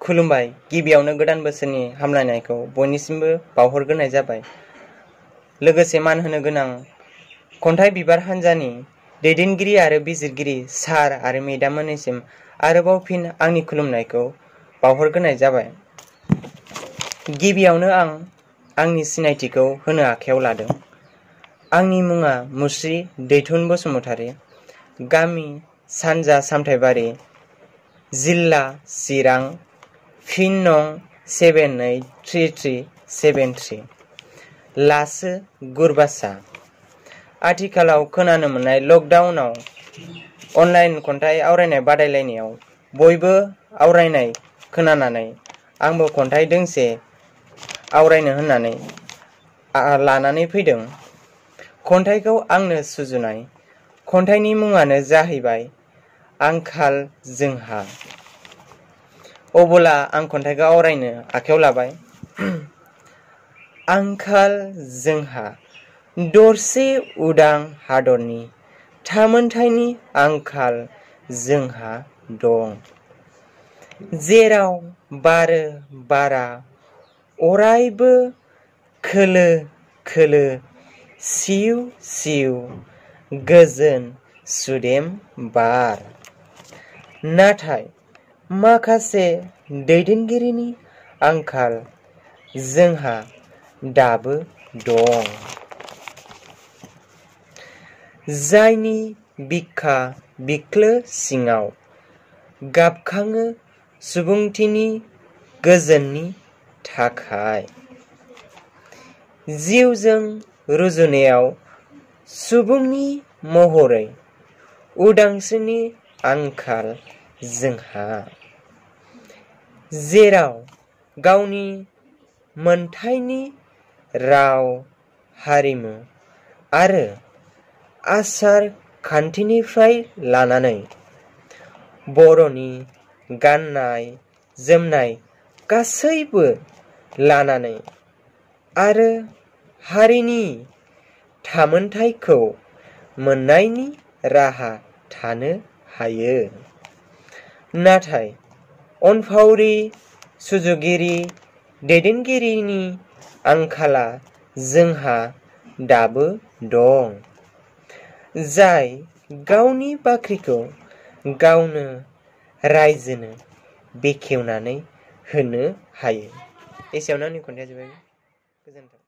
खुलुमबाय। गिबियावनो गोदान बोसोरनि हामलायनायखौ बयनिसिमबो बावहरग्रोनाय जाबाय। लोगोसे मान होनो गोनां खन्थाइ बिबार हान्जानि दैदेनगिरि आरो बिजिरगिरि सार आरो मेडाममोननिसिम आरोबाव फिन आंनि खुलुमनायखौ बावहरग्रोनाय जाबाय। गिबियावनो आं आंनि सिनायथिखौ होनो आखायाव लादों। आंनि मुङा मुस्रि दैथुन बसुमतारी, गामि सानजा सामथाइबारि, जिल्ला चिरां, पिन नं 783373, लासो गुरबासा। आथिखालाव खोनानो मोननाय लकडाउनाव अनलाइन खन्थाइ आवरायनाय बादायलायनायाव बयबो आवरायनाय खोनानानै आंबो खन्थाइ दोंसे आवरायनो होननानै लानानै फैदों। खन्थाइखौ आंनो सुजुनाय खन्थाइनि मुङानो जाहैबाय आंखाल जोंहा। अबोला आं खन्थाइखौ आवरायनो आखायाव लाबाय। आंखाल जोंहा दरसे उदां हादरनि थामोनथाइनि आंखाल जोंहा दं। जेराव बारो बारा अरायबो खोलो खोलो सिउ सिउ गोजोन सुदेम बार। नाथाय माखासे दैदेनगिरिनि आंखाल जोंहा दाबो दं। जायनि बिखा बिख्लो सिङाव गाबखाङो सुबुंथिनि गोजोननि थाखाय। जिउजों रुजुनायाव सुबुंनि महरै उदांस्रिनि आंखाल जोंहा। जेराव गावनि मोनथायनि राव हारिमु आरो आसार खान्थिनिफ्राय लानानै बर'नि गाननाय जोमनाय गासैबो लानानै आरो हारिनि थामोनथाइखौ मोननायनि राहा थानो हायो। नाथाय अनफावरि सुजुगिरि दैदेनगिरिनि आंखाला जोंहा दाबो दं। जाय गावनि बाख्रिखौ गावनो रायजोनो बेखेवनानै होनो हायो। एसेयावनो आंनि खन्थाइया जोब्बाय। गोजोन्थों।